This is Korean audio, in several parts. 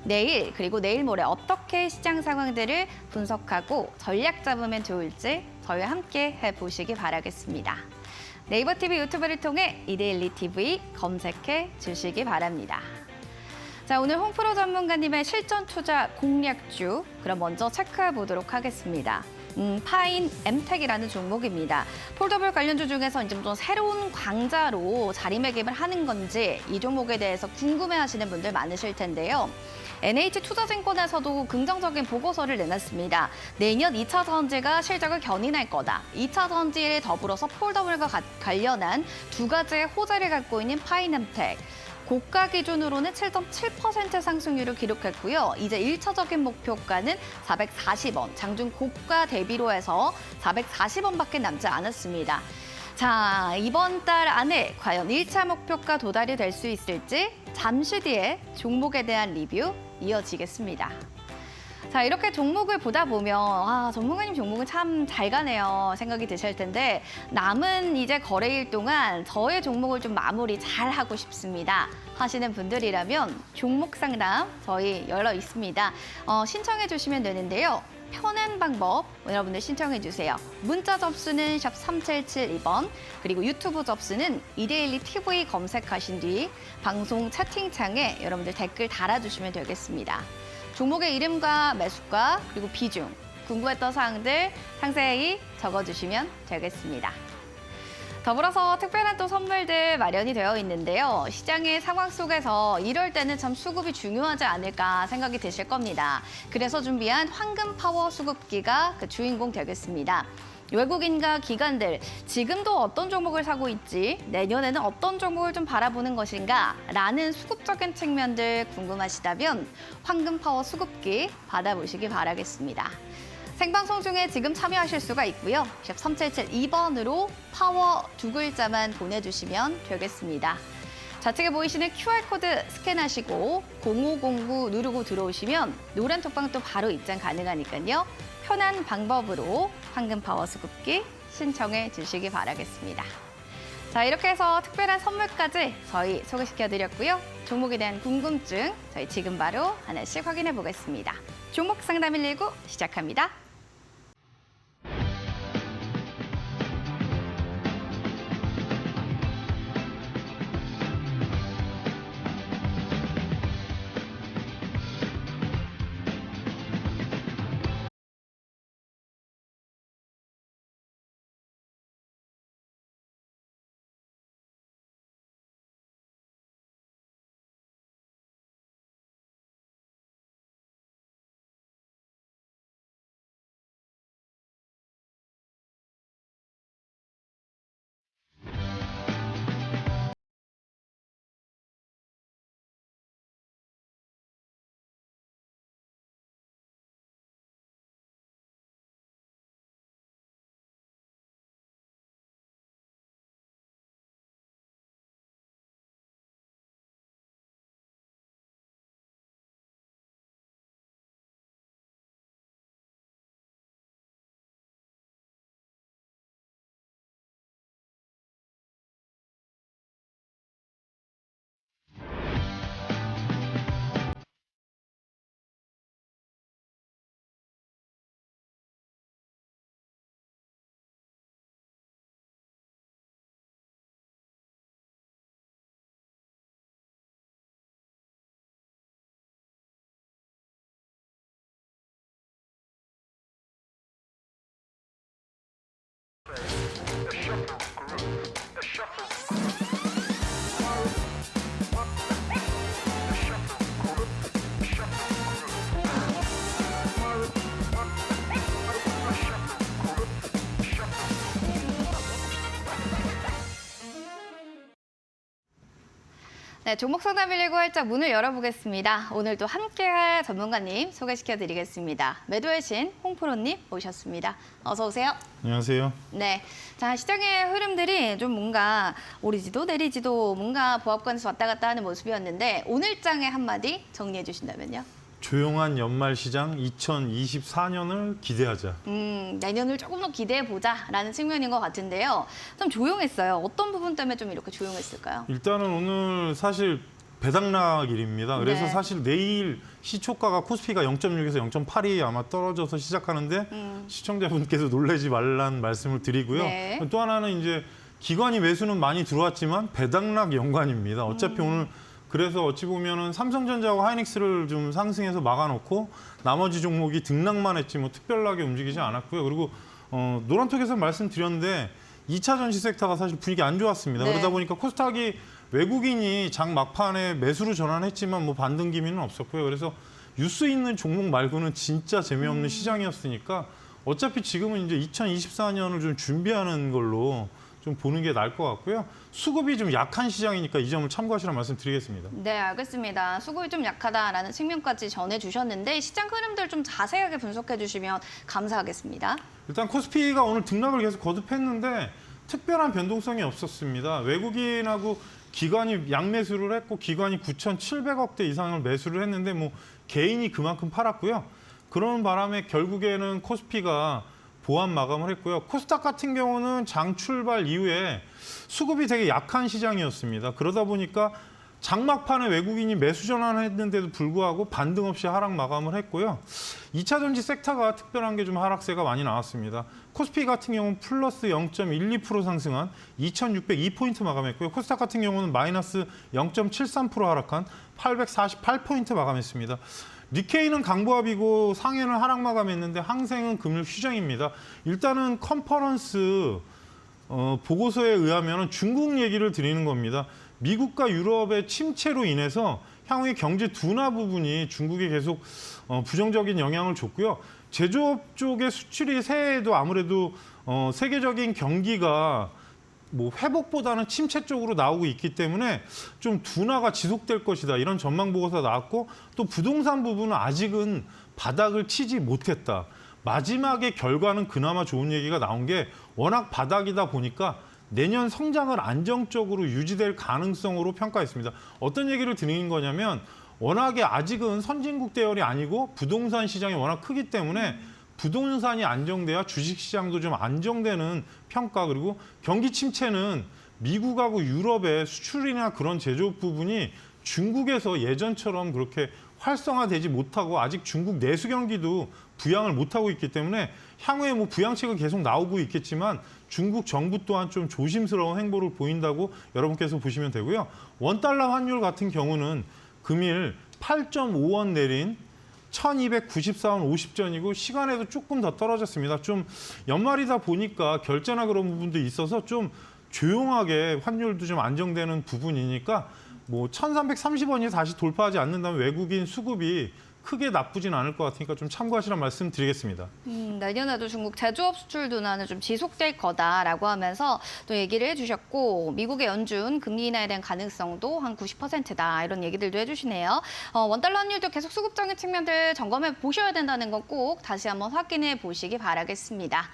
내일 그리고 내일 모레 어떻게 시장 상황들을 분석하고 전략 잡으면 좋을지 저희와 함께 해보시기 바라겠습니다. 네이버 TV 유튜브를 통해 이데일리 TV 검색해 주시기 바랍니다. 자, 오늘 홍프로 전문가님의 실전 투자 공략주 그럼 먼저 체크해 보도록 하겠습니다. 파인 엠텍이라는 종목입니다. 폴더블 관련주 중에서 이제 좀 새로운 광자로 자리매김을 하는 건지 이 종목에 대해서 궁금해하시는 분들 많으실 텐데요. NH투자증권에서도 긍정적인 보고서를 내놨습니다. 내년 2차 전지가 실적을 견인할 거다. 2차 전지에 더불어서 폴더블과 관련한 두 가지의 호재를 갖고 있는 파인 엠텍. 고가 기준으로는 7.7% 상승률을 기록했고요. 이제 1차적인 목표가는 440원, 장중 고가 대비로 해서 440원밖에 남지 않았습니다. 자, 이번 달 안에 과연 1차 목표가 도달이 될 수 있을지 잠시 뒤에 종목에 대한 리뷰 이어지겠습니다. 자, 이렇게 종목을 보다 보면 전문가님 종목은 참 잘 가네요 생각이 드실 텐데 남은 이제 거래일 동안 저의 종목을 좀 마무리 잘 하고 싶습니다 하시는 분들이라면 종목 상담 저희 열려 있습니다. 신청해 주시면 되는데요. 편한 방법 여러분들 신청해 주세요. 문자 접수는 샵 3772번 그리고 유튜브 접수는 이데일리 TV 검색하신 뒤 방송 채팅창에 여러분들 댓글 달아주시면 되겠습니다. 종목의 이름과 매수가 그리고 비중, 궁금했던 사항들 상세히 적어주시면 되겠습니다. 더불어서 특별한 또 선물들 마련이 되어 있는데요. 시장의 상황 속에서 이럴 때는 참 수급이 중요하지 않을까 생각이 드실 겁니다. 그래서 준비한 황금 파워 수급기가 그 주인공 되겠습니다. 외국인과 기관들, 지금도 어떤 종목을 사고 있지, 내년에는 어떤 종목을 좀 바라보는 것인가 라는 수급적인 측면들 궁금하시다면 황금 파워 수급기 받아보시기 바라겠습니다. 생방송 중에 지금 참여하실 수가 있고요. 샵 3772번으로 파워 두 글자만 보내주시면 되겠습니다. 좌측에 보이시는 QR코드 스캔하시고 0509 누르고 들어오시면 노란 톡방 또 바로 입장 가능하니까요. 편한 방법으로 황금 파워 수급기 신청해 주시기 바라겠습니다. 자, 이렇게 해서 특별한 선물까지 저희 소개시켜드렸고요. 종목에 대한 궁금증 저희 지금 바로 하나씩 확인해 보겠습니다. 종목 상담 119 시작합니다. 네, 종목 상담 119 활짝 문을 열어보겠습니다. 오늘도 함께할 전문가님 소개시켜드리겠습니다. 매도의 신 홍프로님 모셨습니다. 어서 오세요. 안녕하세요. 네, 자 시장의 흐름들이 좀 뭔가 오르지도 내리지도 뭔가 보합권에서 왔다 갔다 하는 모습이었는데 오늘장에 한마디 정리해 주신다면요? 조용한 연말 시장 2024년을 기대하자. 내년을 조금 더 기대해보자라는 측면인 것 같은데요. 좀 조용했어요. 어떤 부분 때문에 좀 이렇게 조용했을까요? 일단은 오늘 사실 배당락일입니다. 그래서 네. 사실 내일 시초가가 코스피가 0.6에서 0.8이 아마 떨어져서 시작하는데 시청자분께서 놀라지 말란 말씀을 드리고요. 네. 또 하나는 이제 기관이 매수는 많이 들어왔지만 배당락 연관입니다. 어차피 오늘 그래서 어찌 보면은 삼성전자하고 하이닉스를 좀 상승해서 막아놓고 나머지 종목이 등락만 했지 뭐 특별하게 움직이지 않았고요. 그리고 노란톡에서 말씀드렸는데 2차 전지 섹터가 사실 분위기 안 좋았습니다. 네. 그러다 보니까 코스닥이 외국인이 장 막판에 매수로 전환했지만 뭐 반등 기미는 없었고요. 그래서 뉴스 있는 종목 말고는 진짜 재미없는 시장이었으니까 어차피 지금은 이제 2024년을 좀 준비하는 걸로 좀 보는 게 나을 것 같고요. 수급이 좀 약한 시장이니까 이 점을 참고하시라는 말씀 드리겠습니다. 네, 알겠습니다. 수급이 좀 약하다라는 측면까지 전해주셨는데 시장 흐름들 좀 자세하게 분석해 주시면 감사하겠습니다. 일단 코스피가 오늘 등락을 계속 거듭했는데 특별한 변동성이 없었습니다. 외국인하고 기관이 양매수를 했고 기관이 9,700억대 이상을 매수를 했는데 뭐 개인이 그만큼 팔았고요. 그런 바람에 결국에는 코스피가 보합 마감을 했고요. 코스닥 같은 경우는 장 출발 이후에 수급이 되게 약한 시장이었습니다. 그러다 보니까 장막판에 외국인이 매수 전환을 했는데도 불구하고 반등 없이 하락 마감을 했고요. 2차 전지 섹터가 특별한 게 좀 하락세가 많이 나왔습니다. 코스피 같은 경우는 플러스 0.12% 상승한 2,602포인트 마감했고요. 코스닥 같은 경우는 마이너스 0.73% 하락한 848포인트 마감했습니다. 니케이는 강보합이고 상해는 하락 마감했는데 항생은 금일 휴정입니다. 일단은 컨퍼런스 보고서에 의하면 중국 얘기를 드리는 겁니다. 미국과 유럽의 침체로 인해서 향후의 경제 둔화 부분이 중국에 계속 부정적인 영향을 줬고요. 제조업 쪽의 수출이 새해에도 아무래도 세계적인 경기가 뭐 회복보다는 침체 쪽으로 나오고 있기 때문에 좀 둔화가 지속될 것이다. 이런 전망 보고서가 나왔고 또 부동산 부분은 아직은 바닥을 치지 못했다. 마지막에 결과는 그나마 좋은 얘기가 나온 게 워낙 바닥이다 보니까 내년 성장을 안정적으로 유지될 가능성으로 평가했습니다. 어떤 얘기를 드리는 거냐면 워낙에 아직은 선진국 대열이 아니고 부동산 시장이 워낙 크기 때문에 부동산이 안정돼야 주식시장도 좀 안정되는 평가 그리고 경기 침체는 미국하고 유럽의 수출이나 그런 제조업 부분이 중국에서 예전처럼 그렇게 활성화되지 못하고 아직 중국 내수 경기도 부양을 못하고 있기 때문에 향후에 뭐 부양책은 계속 나오고 있겠지만 중국 정부 또한 좀 조심스러운 행보를 보인다고 여러분께서 보시면 되고요. 원달러 환율 같은 경우는 금일 8.5원 내린 1294원 50전이고 시간에도 조금 더 떨어졌습니다. 좀 연말이다 보니까 결제나 그런 부분도 있어서 좀 조용하게 환율도 좀 안정되는 부분이니까 뭐 1330원이 다시 돌파하지 않는다면 외국인 수급이 크게 나쁘진 않을 것 같으니까 좀 참고하시라는 말씀 드리겠습니다. 내년에도 중국 제조업 수출 둔화는 좀 지속될 거다라고 하면서 또 얘기를 해주셨고 미국의 연준 금리 인하에 대한 가능성도 한 90%다 이런 얘기들도 해주시네요. 원달러 환율도 계속 수급적인 측면들 점검해 보셔야 된다는 건 꼭 다시 한번 확인해 보시기 바라겠습니다.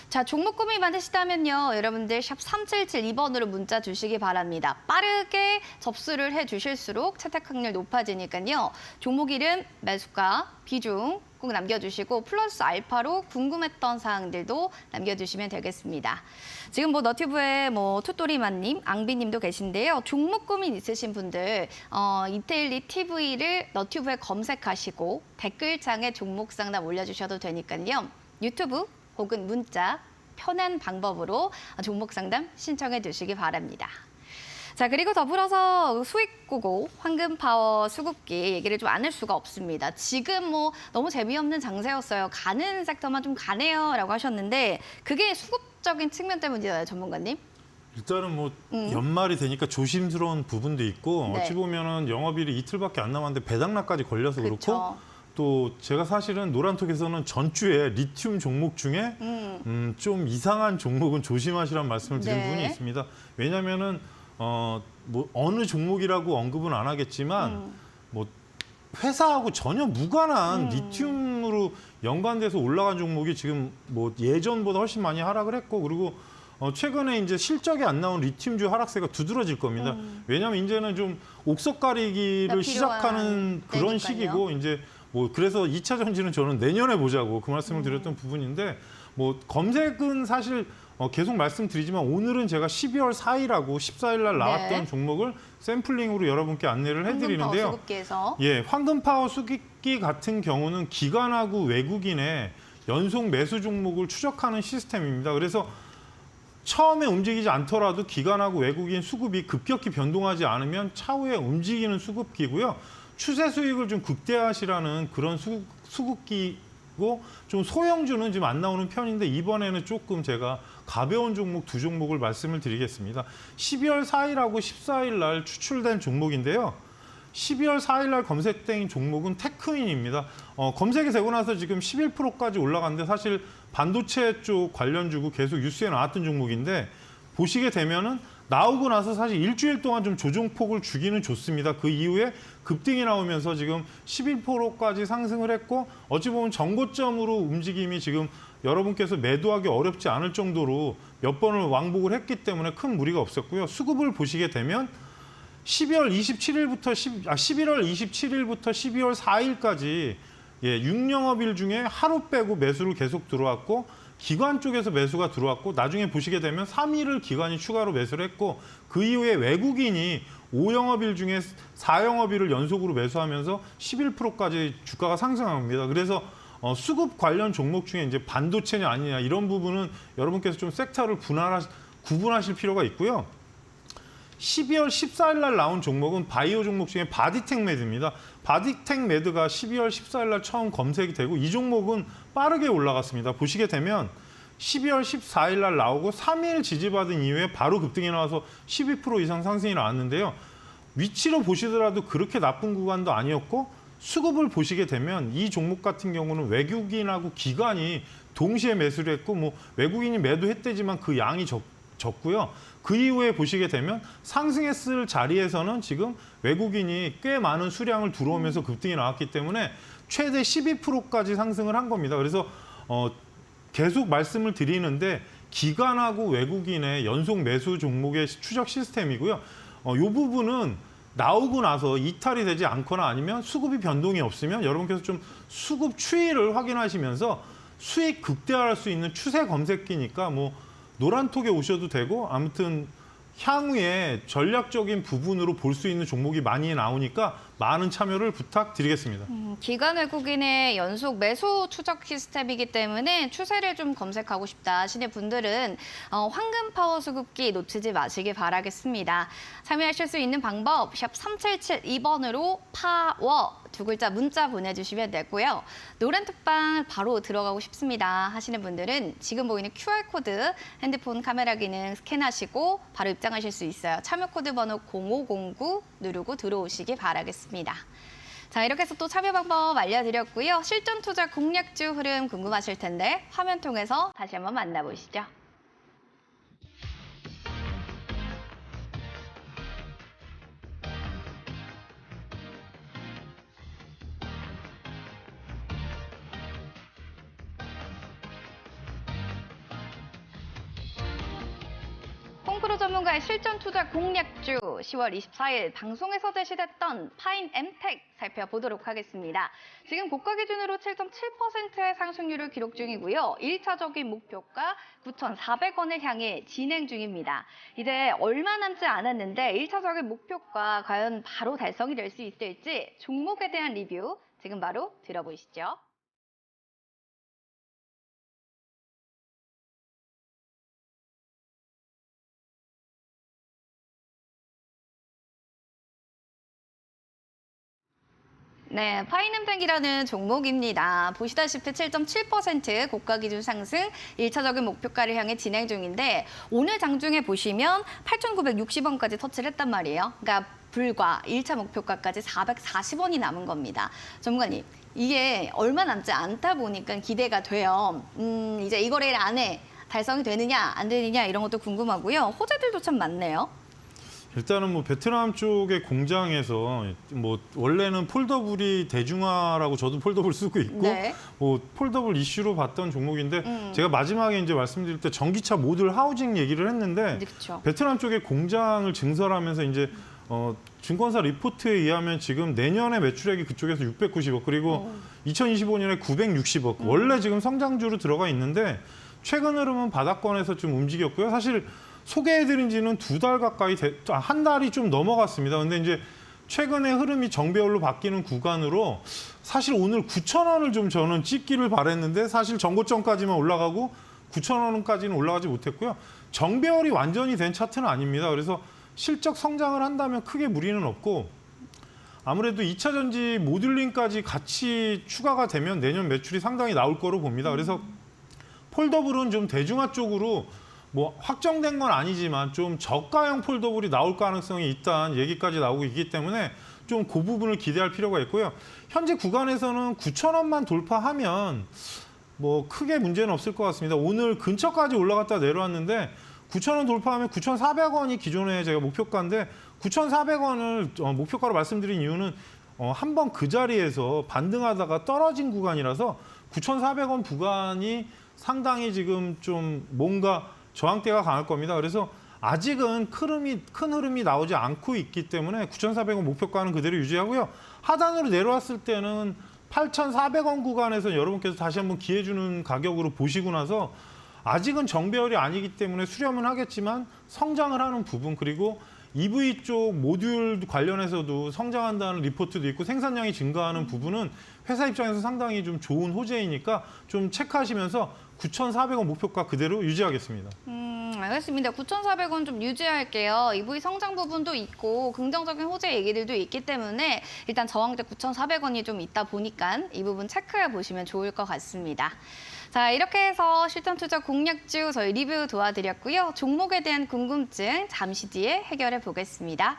자, 종목 구매 많으시다면요. 여러분들 샵 3772번으로 문자 주시기 바랍니다. 빠르게 접수를 해주실수록 채택 확률 높아지니까요. 종목 이름, 매수가, 비중 꼭 남겨주시고 플러스 알파로 궁금했던 사항들도 남겨주시면 되겠습니다. 지금 뭐 너튜브에 뭐 투또리만님, 앙비님도 계신데요. 종목 고민 있으신 분들 이태일리 TV를 너튜브에 검색하시고 댓글창에 종목 상담 올려주셔도 되니까요. 유튜브 혹은 문자 편한 방법으로 종목 상담 신청해 주시기 바랍니다. 자, 그리고 더불어서 수익고고 황금파워 수급기 얘기를 좀 안 할 수가 없습니다. 지금 뭐 너무 재미없는 장세였어요. 가는 섹터만 좀 가네요 라고 하셨는데 그게 수급적인 측면 때문이잖아요, 전문가님. 일단은 뭐 연말이 되니까 조심스러운 부분도 있고 네. 어찌 보면은 영업일이 이틀밖에 안 남았는데 배당락까지 걸려서 그렇고 그쵸. 또 제가 사실은 노란톡에서는 전주에 리튬 종목 중에 좀 이상한 종목은 조심하시라는 말씀을 드린 네. 부분이 있습니다. 왜냐하면은 뭐 어느 종목이라고 언급은 안 하겠지만 뭐 회사하고 전혀 무관한 리튬으로 연관돼서 올라간 종목이 지금 뭐 예전보다 훨씬 많이 하락을 했고 그리고 최근에 이제 실적이 안 나온 리튬주 하락세가 두드러질 겁니다. 왜냐하면 이제는 좀 옥석 가리기를 시작하는 그런 때니까요. 시기고 이제 뭐 그래서 2차 전지는 저는 내년에 보자고 그 말씀을 드렸던 부분인데 뭐 검색은 사실 계속 말씀드리지만 오늘은 제가 12월 4일하고 14일 날 나왔던 네. 종목을 샘플링으로 여러분께 안내를 해드리는데요. 황금파워 수급기에서 예, 황금파워 수급기 같은 경우는 기관하고 외국인의 연속 매수 종목을 추적하는 시스템입니다. 그래서 처음에 움직이지 않더라도 기관하고 외국인 수급이 급격히 변동하지 않으면 차후에 움직이는 수급기고요. 추세 수익을 좀 극대화하시라는 그런 수급기고 좀 소형주는 지금 안 나오는 편인데 이번에는 조금 제가 가벼운 종목 두 종목을 말씀을 드리겠습니다. 12월 4일하고 14일 날 추출된 종목인데요. 12월 4일 날 검색된 종목은 테크윈입니다. 검색이 되고 나서 지금 11%까지 올라갔는데 사실 반도체 쪽 관련주고 계속 뉴스에 나왔던 종목인데 보시게 되면은 나오고 나서 사실 일주일 동안 좀 조정폭을 주기는 좋습니다. 그 이후에 급등이 나오면서 지금 11%까지 상승을 했고 어찌 보면 정고점으로 움직임이 지금 여러분께서 매도하기 어렵지 않을 정도로 몇 번을 왕복을 했기 때문에 큰 무리가 없었고요. 수급을 보시게 되면 11월 27일부터 12월 4일까지 6영업일 중에 하루 빼고 매수를 계속 들어왔고 기관 쪽에서 매수가 들어왔고 나중에 보시게 되면 3일을 기관이 추가로 매수를 했고 그 이후에 외국인이 5영업일 중에 4영업일을 연속으로 매수하면서 11%까지 주가가 상승합니다. 그래서 수급 관련 종목 중에 이제 반도체냐 아니냐 이런 부분은 여러분께서 좀 섹터를 구분하실 필요가 있고요. 12월 14일 날 나온 종목은 바이오 종목 중에 바디텍 매드입니다. 바디텍 매드가 12월 14일 날 처음 검색이 되고 이 종목은 빠르게 올라갔습니다. 보시게 되면 12월 14일 날 나오고 3일 지지받은 이후에 바로 급등이 나와서 12% 이상 상승이 나왔는데요. 위치로 보시더라도 그렇게 나쁜 구간도 아니었고 수급을 보시게 되면 이 종목 같은 경우는 외국인하고 기관이 동시에 매수를 했고 뭐 외국인이 매도했대지만 그 양이 적고요. 그 이후에 보시게 되면 상승했을 자리에서는 지금 외국인이 꽤 많은 수량을 들어오면서 급등이 나왔기 때문에 최대 12%까지 상승을 한 겁니다. 그래서 계속 말씀을 드리는데 기관하고 외국인의 연속 매수 종목의 추적 시스템이고요. 이 부분은 나오고 나서 이탈이 되지 않거나 아니면 수급이 변동이 없으면 여러분께서 좀 수급 추이를 확인하시면서 수익 극대화할 수 있는 추세 검색기니까 뭐 노란톡에 오셔도 되고 아무튼 향후에 전략적인 부분으로 볼 수 있는 종목이 많이 나오니까 많은 참여를 부탁드리겠습니다. 기관 외국인의 연속 매수 추적 시스템이기 때문에 추세를 좀 검색하고 싶다 하시는 분들은 황금 파워 수급기 놓치지 마시기 바라겠습니다. 참여하실 수 있는 방법 샵 3772번으로 파워 두 글자 문자 보내주시면 되고요. 노란 톡방 바로 들어가고 싶습니다 하시는 분들은 지금 보이는 QR코드 핸드폰 카메라 기능 스캔하시고 바로 입장하실 수 있어요. 참여 코드 번호 0509 누르고 들어오시기 바라겠습니다. 자, 이렇게 해서 또 참여 방법 알려드렸고요. 실전 투자 공략주 흐름 궁금하실 텐데 화면 통해서 다시 한번 만나보시죠. 홍프로 전문가의 실전 투자 공략주 10월 24일 방송에서 제시됐던 파인엠텍 살펴보도록 하겠습니다. 지금 고가 기준으로 7.7%의 상승률을 기록 중이고요. 1차적인 목표가 9,400원을 향해 진행 중입니다. 이제 얼마 남지 않았는데 1차적인 목표가 과연 바로 달성이 될 수 있을지 종목에 대한 리뷰 지금 바로 들어보시죠. 네, 파이nem텍이라는 종목입니다. 보시다시피 7.7% 고가 기준 상승, 1차적인 목표가를 향해 진행 중인데 오늘 장중에 보시면 8,960원까지 터치를 했단 말이에요. 그러니까 불과 1차 목표가까지 440원이 남은 겁니다. 전문가님, 이게 얼마 남지 않다 보니까 기대가 돼요. 이제 이 거래일 안에 달성이 되느냐 안 되느냐 이런 것도 궁금하고요. 호재들도 참 많네요. 일단은 뭐 베트남 쪽의 공장에서 뭐 원래는 폴더블이 대중화라고 저도 폴더블 쓰고 있고 네. 뭐 폴더블 이슈로 봤던 종목인데 제가 마지막에 이제 말씀드릴 때 전기차 모듈 하우징 얘기를 했는데 그렇죠. 베트남 쪽의 공장을 증설하면서 이제 증권사 리포트에 의하면 지금 내년에 매출액이 그쪽에서 690억 그리고 2025년에 960억 원래 지금 성장주로 들어가 있는데 최근 흐름은 바닥권에서 좀 움직였고요. 사실 소개해드린 지는 2달 가까이, 한 달이 좀 넘어갔습니다. 근데 이제 최근의 흐름이 정배열로 바뀌는 구간으로 사실 오늘 9,000원을 좀 저는 찍기를 바랬는데 사실 전고점까지만 올라가고 9,000원까지는 올라가지 못했고요. 정배열이 완전히 된 차트는 아닙니다. 그래서 실적 성장을 한다면 크게 무리는 없고 아무래도 2차 전지 모듈링까지 같이 추가가 되면 내년 매출이 상당히 나올 거로 봅니다. 그래서 폴더블은 좀 대중화 쪽으로 뭐 확정된 건 아니지만 좀 저가형 폴더블이 나올 가능성이 있다는 얘기까지 나오고 있기 때문에 좀 그 부분을 기대할 필요가 있고요. 현재 구간에서는 9,000원만 돌파하면 뭐 크게 문제는 없을 것 같습니다. 오늘 근처까지 올라갔다 내려왔는데 9,000원 돌파하면 9,400원이 기존에 제가 목표가인데 9,400원을 목표가로 말씀드린 이유는 한번 그 자리에서 반등하다가 떨어진 구간이라서 9,400원 구간이 상당히 지금 좀 뭔가 저항대가 강할 겁니다. 그래서 아직은 큰 흐름이 나오지 않고 있기 때문에 9,400원 목표가는 그대로 유지하고요. 하단으로 내려왔을 때는 8,400원 구간에서 여러분께서 다시 한번 기회 주는 가격으로 보시고 나서 아직은 정배열이 아니기 때문에 수렴은 하겠지만 성장을 하는 부분 그리고 EV 쪽 모듈 관련해서도 성장한다는 리포트도 있고 생산량이 증가하는 부분은 회사 입장에서 상당히 좀 좋은 호재이니까 좀 체크하시면서 9,400원 목표가 그대로 유지하겠습니다. 알겠습니다. 9,400원 좀 유지할게요. EV 성장 부분도 있고 긍정적인 호재 얘기들도 있기 때문에 일단 저항대 9,400원이 좀 있다 보니까 이 부분 체크해 보시면 좋을 것 같습니다. 자, 이렇게 해서 실전 투자 공략주 저희 리뷰 도와드렸고요. 종목에 대한 궁금증 잠시 뒤에 해결해 보겠습니다.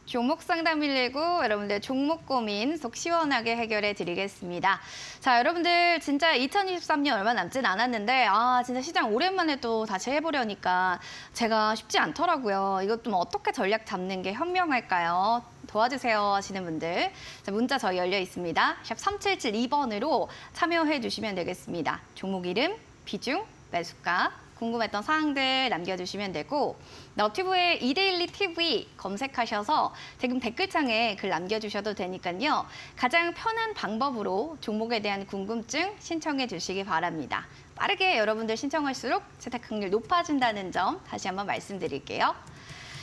종목 상담 119 여러분들 종목 고민 속 시원하게 해결해 드리겠습니다. 자, 여러분들 진짜 2023년 얼마 남진 않았는데 진짜 시장 오랜만에 또 다시 해보려니까 제가 쉽지 않더라고요. 이것 좀 어떻게 전략 잡는 게 현명할까요? 도와주세요 하시는 분들 자, 문자 저희 열려 있습니다. 샵 3772번으로 참여해 주시면 되겠습니다. 종목 이름, 비중, 매수가 궁금했던 사항들 남겨주시면 되고 너튜브에 이데일리 TV 검색하셔서 지금 댓글창에 글 남겨주셔도 되니까요. 가장 편한 방법으로 종목에 대한 궁금증 신청해 주시기 바랍니다. 빠르게 여러분들 신청할수록 채택 확률 높아진다는 점 다시 한번 말씀드릴게요.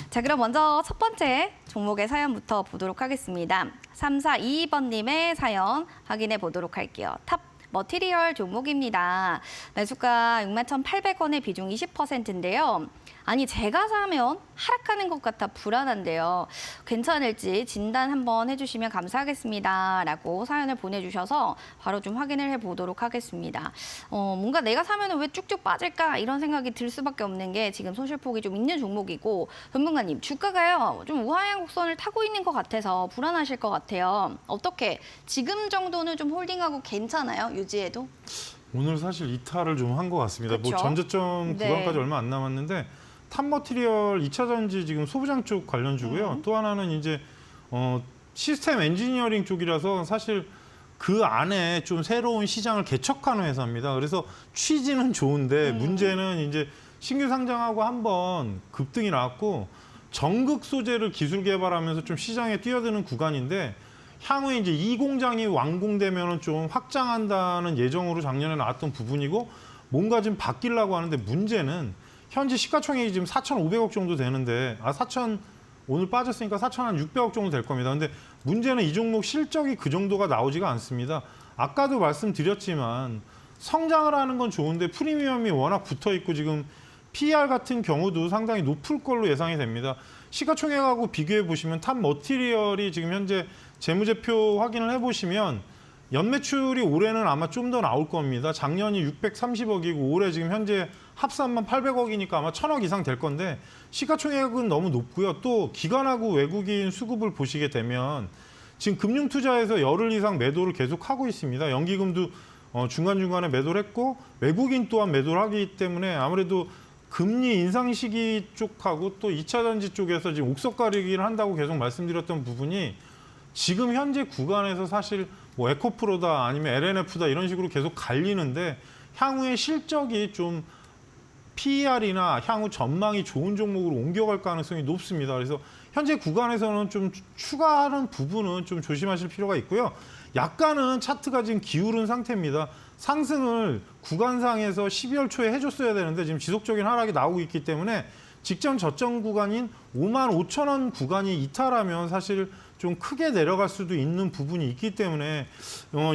자, 그럼 먼저 첫 번째 종목의 사연부터 보도록 하겠습니다. 3422번님의 사연 확인해 보도록 할게요. 탑 머티리얼 종목입니다. 매수가 61,800원의 비중 20%인데요. 아니 제가 사면 하락하는 것 같아 불안한데요. 괜찮을지 진단 한번 해주시면 감사하겠습니다. 라고 사연을 보내주셔서 바로 좀 확인을 해보도록 하겠습니다. 뭔가 내가 사면 왜 쭉쭉 빠질까 이런 생각이 들 수밖에 없는 게 지금 손실폭이 좀 있는 종목이고 전문가님 주가가요 좀 우하향 곡선을 타고 있는 것 같아서 불안하실 것 같아요. 어떻게 지금 정도는 좀 홀딩하고 괜찮아요? 유지해도? 오늘 사실 이탈을 좀 한 것 같습니다. 그렇죠? 뭐 전저점 네. 구간까지 얼마 안 남았는데 탑 머티리얼 2차 전지 지금 소부장 쪽 관련주고요. 또 하나는 이제 시스템 엔지니어링 쪽이라서 사실 그 안에 좀 새로운 시장을 개척하는 회사입니다. 그래서 취지는 좋은데 문제는 이제 신규 상장하고 한번 급등이 나왔고 전극 소재를 기술 개발하면서 좀 시장에 뛰어드는 구간인데 향후에 이제 이 공장이 완공되면 좀 확장한다는 예정으로 작년에 나왔던 부분이고 뭔가 좀 바뀌려고 하는데 문제는 현재 시가총액이 지금 4,500억 정도 되는데 오늘 빠졌으니까 4,600억 정도 될 겁니다. 근데 문제는 이 종목 실적이 그 정도가 나오지가 않습니다. 아까도 말씀드렸지만 성장을 하는 건 좋은데 프리미엄이 워낙 붙어 있고 지금 PER 같은 경우도 상당히 높을 걸로 예상이 됩니다. 시가총액하고 비교해 보시면 탑 머티리얼이 지금 현재 재무제표 확인을 해보시면 연매출이 올해는 아마 좀 더 나올 겁니다. 작년이 630억이고 올해 지금 현재 합산만 800억이니까 아마 1,000억 이상 될 건데 시가총액은 너무 높고요. 또 기관하고 외국인 수급을 보시게 되면 지금 금융투자에서 열흘 이상 매도를 계속하고 있습니다. 연기금도 중간중간에 매도를 했고 외국인 또한 매도를 하기 때문에 아무래도 금리 인상 시기 쪽하고 또 2차 전지 쪽에서 지금 옥석 가리기를 한다고 계속 말씀드렸던 부분이 지금 현재 구간에서 사실 뭐 에코프로다 아니면 LNF다 이런 식으로 계속 갈리는데 향후에 실적이 좀 PER이나 향후 전망이 좋은 종목으로 옮겨갈 가능성이 높습니다. 그래서 현재 구간에서는 좀 추가하는 부분은 좀 조심하실 필요가 있고요. 약간은 차트가 지금 기울은 상태입니다. 상승을 구간상에서 12월 초에 해줬어야 되는데 지금 지속적인 하락이 나오고 있기 때문에 직전 저점 구간인 55,000원 구간이 이탈하면 사실 좀 크게 내려갈 수도 있는 부분이 있기 때문에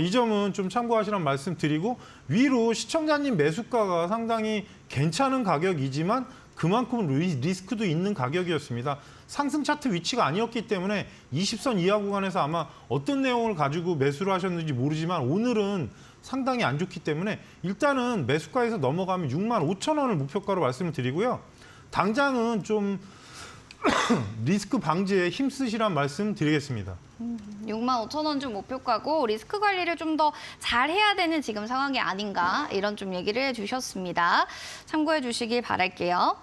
이 점은 좀 참고하시라는 말씀 드리고, 위로 시청자님 매수가가 상당히 괜찮은 가격이지만 그만큼 리스크도 있는 가격이었습니다. 상승 차트 위치가 아니었기 때문에 20선 이하 구간에서 아마 어떤 내용을 가지고 매수를 하셨는지 모르지만 오늘은 상당히 안 좋기 때문에 일단은 매수가에서 넘어가면 65,000원을 목표가로 말씀을 드리고요. 당장은 좀 리스크 방지에 힘쓰시란 말씀 드리겠습니다. 65,000원 좀 목표가고 리스크 관리를 좀 더 잘해야 되는 지금 상황이 아닌가 이런 좀 얘기를 해주셨습니다. 참고해 주시길 바랄게요.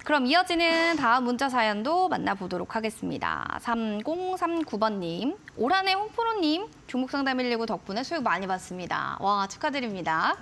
그럼 이어지는 다음 문자 사연도 만나보도록 하겠습니다. 3039번님, 올 한 해 홍프로님 종목 상담 119 덕분에 수익 많이 봤습니다. 와, 축하드립니다.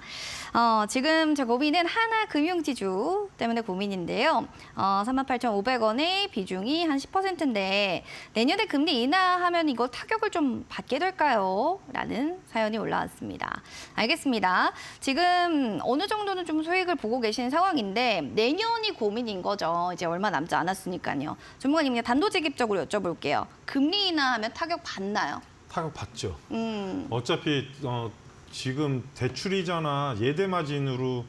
지금 제 고민은 하나금융지주 때문에 고민인데요. 38,500원의 비중이 한 10%인데 내년에 금리 인하하면 이거 타격을 좀 받게 될까요? 라는 사연이 올라왔습니다. 알겠습니다. 지금 어느 정도는 좀 수익을 보고 계신 상황인데 내년이 고민인 거죠. 이제 얼마 남지 않았으니까요. 전문가님 단도직입적으로 여쭤볼게요. 금리 인하하면 타격 받나요? 타격 받죠. 어차피 지금 대출이자나 예대 마진으로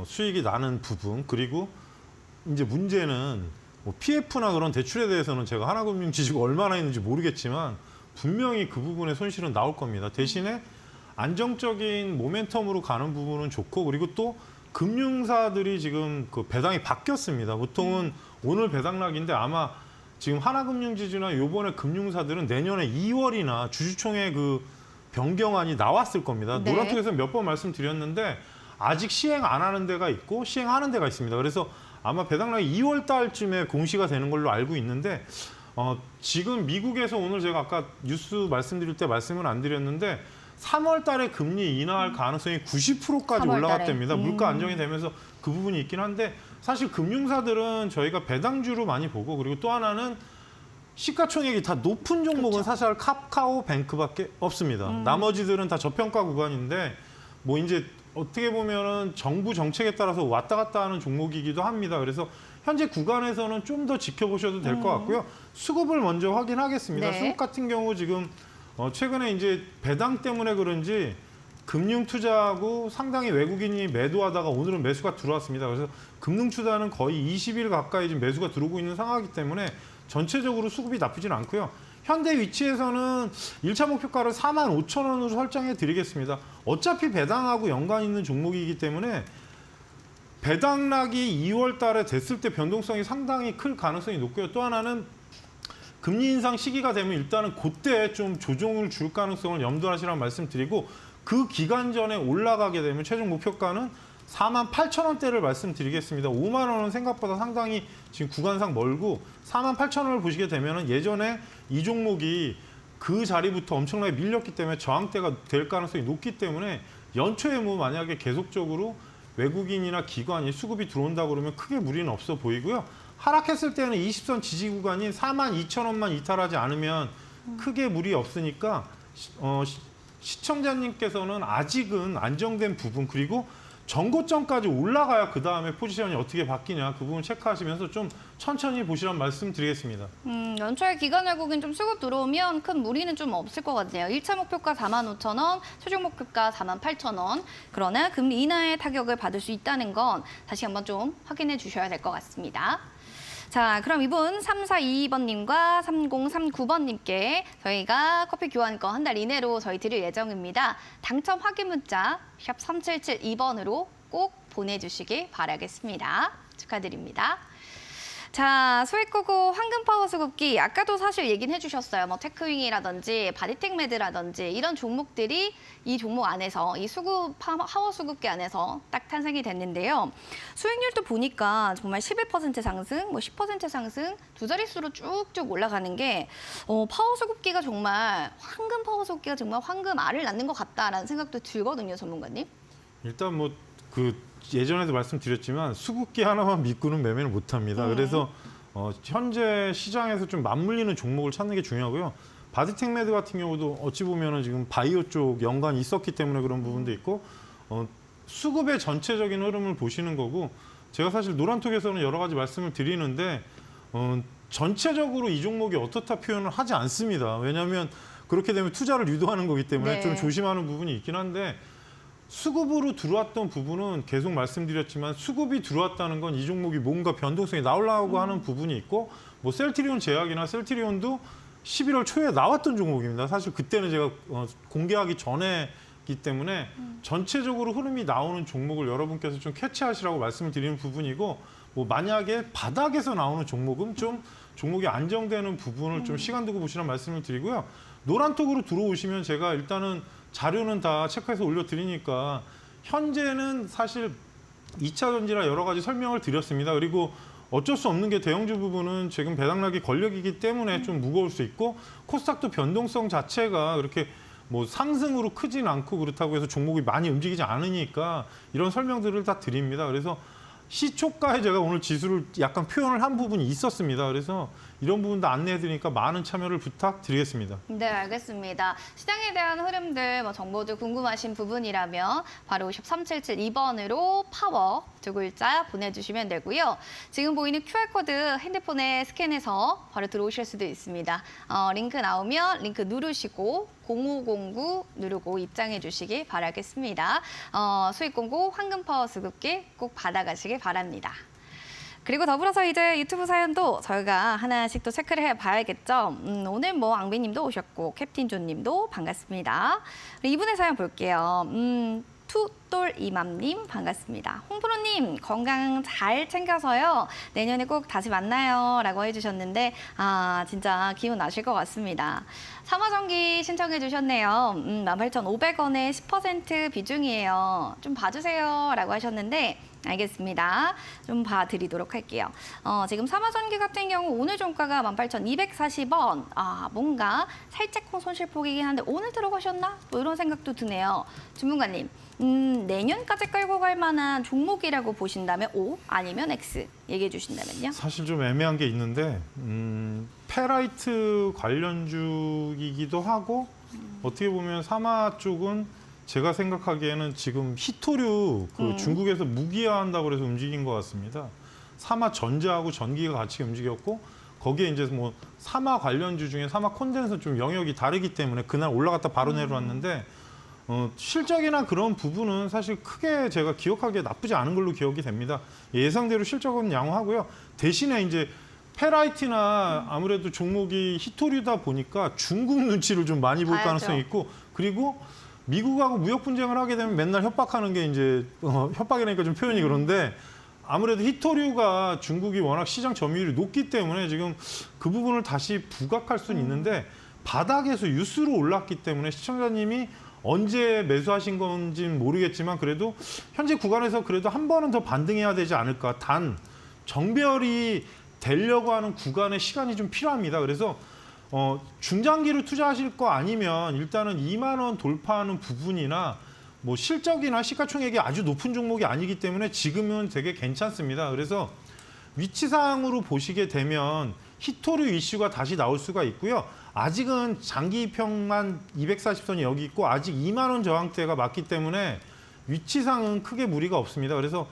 수익이 나는 부분, 그리고 이제 문제는 뭐 PF나 그런 대출에 대해서는 제가 하나금융지주가 얼마나 있는지 모르겠지만 분명히 그 부분에 손실은 나올 겁니다. 대신에 안정적인 모멘텀으로 가는 부분은 좋고, 그리고 또 금융사들이 지금 그 배당이 바뀌었습니다. 보통은 오늘 배당락인데 아마 지금 하나금융지주나 요번에 금융사들은 내년에 2월이나 주주총회 그 변경안이 나왔을 겁니다. 네. 노란톡에서 몇 번 말씀드렸는데 아직 시행 안 하는 데가 있고 시행하는 데가 있습니다. 그래서 아마 배당락이 2월 달쯤에 공시가 되는 걸로 알고 있는데 지금 미국에서 오늘 제가 아까 뉴스 말씀드릴 때 말씀은 안 드렸는데 3월 달에 금리 인하할 가능성이 90%까지 3월 달에. 올라갔답니다. 물가 안정이 되면서 그 부분이 있긴 한데 사실 금융사들은 저희가 배당주로 많이 보고, 그리고 또 하나는 시가총액이 다 높은 종목은 그렇죠. 사실 카카오뱅크밖에 없습니다. 나머지들은 다 저평가 구간인데 뭐 이제 어떻게 보면은 정부 정책에 따라서 왔다 갔다 하는 종목이기도 합니다. 그래서 현재 구간에서는 좀 더 지켜보셔도 될 것 같고요. 수급을 먼저 확인하겠습니다. 네. 수급 같은 경우 지금 최근에 이제 배당 때문에 그런지 금융 투자하고 상당히 외국인이 매도하다가 오늘은 매수가 들어왔습니다. 그래서 금융 투자는 거의 20일 가까이 지금 매수가 들어오고 있는 상황이기 때문에 전체적으로 수급이 나쁘진 않고요. 현재 위치에서는 1차 목표가를 45,000원으로 설정해 드리겠습니다. 어차피 배당하고 연관 있는 종목이기 때문에 배당락이 2월 달에 됐을 때 변동성이 상당히 클 가능성이 높고요. 또 하나는 금리 인상 시기가 되면 일단은 그때 좀 조정을 줄 가능성을 염두하시라는 말씀드리고, 그 기간 전에 올라가게 되면 최종 목표가는 48,000원대를 말씀드리겠습니다. 5만 원은 생각보다 상당히 지금 구간상 멀고 48,000원을 보시게 되면 예전에 이 종목이 그 자리부터 엄청나게 밀렸기 때문에 저항대가 될 가능성이 높기 때문에 연초에 뭐 만약에 계속적으로 외국인이나 기관이 수급이 들어온다 그러면 크게 무리는 없어 보이고요. 하락했을 때는 20선 지지 구간인 42,000원만 이탈하지 않으면 크게 무리 없으니까 시청자님께서는 아직은 안정된 부분, 그리고 전고점까지 올라가야 그 다음에 포지션이 어떻게 바뀌냐 그 부분 체크하시면서 좀 천천히 보시란 말씀 드리겠습니다. 연초에 기간 외국인 좀 수급 들어오면 큰 무리는 좀 없을 것 같네요. 1차 목표가 45,000원, 최종 목표가 48,000원. 그러나 금리 인하의 타격을 받을 수 있다는 건 다시 한번 좀 확인해 주셔야 될 것 같습니다. 자, 그럼 이분 3422번님과 3039번님께 저희가 커피 교환권 한 달 이내로 저희 드릴 예정입니다. 당첨 확인 문자 샵 3772번으로 꼭 보내주시길 바라겠습니다. 축하드립니다. 자, 소액고고 황금파워 수급기 아까도 사실 얘기는 해주셨어요. 뭐 테크윙이라든지 바디텍매드라든지 이런 종목들이 이 종목 안에서 이 수급 파워 수급기 안에서 딱 탄생이 됐는데요. 수익률도 보니까 정말 11% 상승, 뭐 10% 상승 두 자릿수로 쭉쭉 올라가는 게 파워 수급기가 정말 황금 파워 수급기가 정말 황금 알을 낳는 것 같다라는 생각도 들거든요, 전문가님. 일단 뭐 그 예전에도 말씀드렸지만 수급기 하나만 믿고는 매매를 못합니다. 그래서 현재 시장에서 좀 맞물리는 종목을 찾는 게 중요하고요. 바디텍매드 같은 경우도 어찌 보면은 지금 바이오 쪽 연관이 있었기 때문에 그런 부분도 있고 수급의 전체적인 흐름을 보시는 거고 제가 사실 노란톡에서는 여러 가지 말씀을 드리는데 전체적으로 이 종목이 어떻다 표현을 하지 않습니다. 왜냐하면 그렇게 되면 투자를 유도하는 거기 때문에 네. 좀 조심하는 부분이 있긴 한데 수급으로 들어왔던 부분은 계속 말씀드렸지만 수급이 들어왔다는 건 이 종목이 뭔가 변동성이 나오려고 하는 부분이 있고 뭐 셀트리온 제약이나 셀트리온도 11월 초에 나왔던 종목입니다. 사실 그때는 제가 공개하기 전에기 때문에 전체적으로 흐름이 나오는 종목을 여러분께서 좀 캐치하시라고 말씀을 드리는 부분이고 뭐 만약에 바닥에서 나오는 종목은 좀 종목이 안정되는 부분을 좀 시간 두고 보시라는 말씀을 드리고요. 노란톡으로 들어오시면 제가 일단은 자료는 다 체크해서 올려드리니까 현재는 사실 2차 전지라 여러 가지 설명을 드렸습니다. 그리고 어쩔 수 없는 게 대형주 부분은 지금 배당락이 권력이기 때문에 좀 무거울 수 있고 코스닥도 변동성 자체가 그렇게 뭐 상승으로 크진 않고 그렇다고 해서 종목이 많이 움직이지 않으니까 이런 설명들을 다 드립니다. 그래서 시초가에 제가 오늘 지수를 약간 표현을 한 부분이 있었습니다. 그래서 이런 부분도 안내해드리니까 많은 참여를 부탁드리겠습니다. 네, 알겠습니다. 시장에 대한 흐름들, 뭐 정보들 궁금하신 부분이라면 바로 377-2번으로 파워 두 글자 보내주시면 되고요. 지금 보이는 QR코드 핸드폰에 스캔해서 바로 들어오실 수도 있습니다. 링크 나오면 링크 누르시고 0509 누르고 입장해 주시기 바라겠습니다. 수익공고 황금파워 수급기 꼭 받아가시길 바랍니다. 그리고 더불어서 이제 유튜브 사연도 저희가 하나씩 또 체크를 해봐야겠죠. 오늘 뭐 앙비님도 오셨고 캡틴존님도 반갑습니다. 이분의 사연 볼게요. 투똘이맘님 반갑습니다. 홍프로님 건강 잘 챙겨서요. 내년에 꼭 다시 만나요 라고 해주셨는데 진짜 기운 나실 것 같습니다. 삼화전기 신청해 주셨네요. 18,500원에 10% 비중이에요. 좀 봐주세요 라고 하셨는데 알겠습니다. 좀 봐드리도록 할게요. 지금 삼화전기 같은 경우 오늘 종가가 18,240원. 뭔가 살짝 손실폭이긴 한데 오늘 들어가셨나? 뭐 이런 생각도 드네요. 전문가님, 내년까지 끌고 갈 만한 종목이라고 보신다면 O 아니면 X 얘기해 주신다면요? 사실 좀 애매한 게 있는데 페라이트 관련주이기도 하고 어떻게 보면 사마 쪽은 제가 생각하기에는 지금 히토류 중국에서 무기화한다고 해서 움직인 것 같습니다. 사마 전자하고 전기가 같이 움직였고 거기에 이제 뭐 사마 관련주 중에 사마 콘덴서 좀 영역이 다르기 때문에 그날 올라갔다 바로 내려왔는데 실적이나 그런 부분은 사실 크게 제가 기억하기에 나쁘지 않은 걸로 기억이 됩니다. 예상대로 실적은 양호하고요. 대신에 이제 페라이트나 아무래도 종목이 히토류다 보니까 중국 눈치를 좀 많이 볼 봐야죠. 가능성이 있고 그리고 미국하고 무역 분쟁을 하게 되면 맨날 협박하는 게 이제 협박이라니까 좀 표현이 그런데 아무래도 히토류가 중국이 워낙 시장 점유율이 높기 때문에 지금 그 부분을 다시 부각할 수는 있는데 바닥에서 유수로 올랐기 때문에 시청자님이 언제 매수하신 건지는 모르겠지만 그래도 현재 구간에서 그래도 한 번은 더 반등해야 되지 않을까. 단 정별이 되려고 하는 구간의 시간이 좀 필요합니다. 그래서 중장기로 투자하실 거 아니면 일단은 2만 원 돌파하는 부분이나 뭐 실적이나 시가총액이 아주 높은 종목이 아니기 때문에 지금은 되게 괜찮습니다. 그래서 위치상으로 보시게 되면 히토류 이슈가 다시 나올 수가 있고요. 아직은 장기평만 240선이 여기 있고 아직 2만 원 저항대가 맞기 때문에 위치상은 크게 무리가 없습니다. 그래서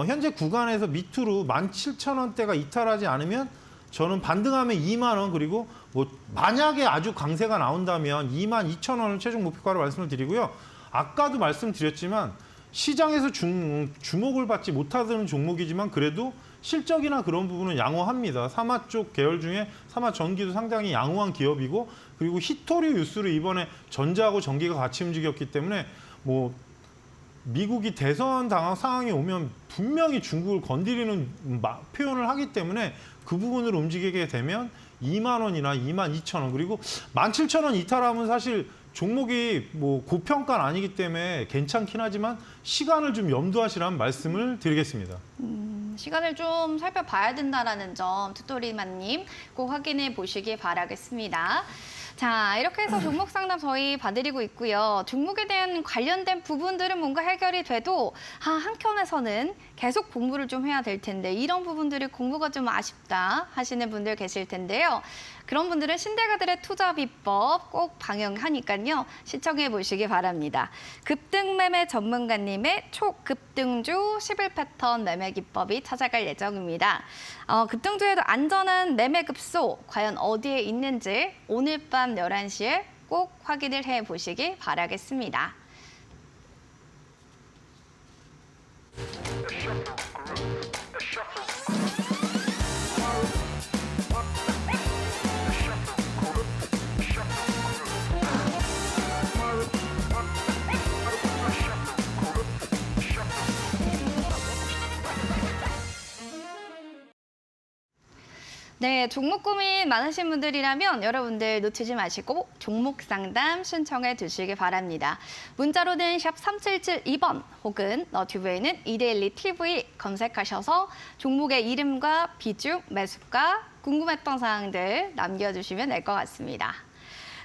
현재 구간에서 밑으로 17,000원대가 이탈하지 않으면 저는 반등하면 2만 원 그리고 뭐 만약에 아주 강세가 나온다면 22,000원을 최종 목표가로 말씀을 드리고요. 아까도 말씀드렸지만 시장에서 주목을 받지 못하는 종목이지만 그래도 실적이나 그런 부분은 양호합니다. 사마 쪽 계열 중에 사마 전기도 상당히 양호한 기업이고 그리고 히토류 유수를 이번에 전자하고 전기가 같이 움직였기 때문에 뭐 미국이 대선 당한 상황이 오면 분명히 중국을 건드리는 표현을 하기 때문에 그 부분을 움직이게 되면 2만 원이나 2만 2천 원 그리고 17,000원 이탈하면 사실 종목이 뭐 고평가는 아니기 때문에 괜찮긴 하지만 시간을 좀 염두하시라는 말씀을 드리겠습니다. 시간을 좀 살펴봐야 된다라는 점 투토리만님 꼭 확인해 보시기 바라겠습니다. 자, 이렇게 해서 종목 상담 저희 봐드리고 있고요. 종목에 대한 관련된 부분들은 뭔가 해결이 돼도 한켠에서는 계속 공부를 좀 해야 될 텐데 이런 부분들이 공부가 좀 아쉽다 하시는 분들 계실 텐데요. 그런 분들은 신대가들의 투자 비법 꼭 방영하니까요. 시청해 보시기 바랍니다. 급등매매 전문가님의 초급등주 11패턴 매매 기법이 찾아갈 예정입니다. 급등주에도 안전한 매매 급소 과연 어디에 있는지 오늘 밤 11시에 꼭 확인을 해 보시기 바라겠습니다. 네, 종목 고민 많으신 분들이라면 여러분들 놓치지 마시고 종목 상담 신청해 주시기 바랍니다. 문자로는 샵 3772번 혹은 너튜브에는 이데일리 TV 검색하셔서 종목의 이름과 비중, 매수가, 궁금했던 사항들 남겨주시면 될 것 같습니다.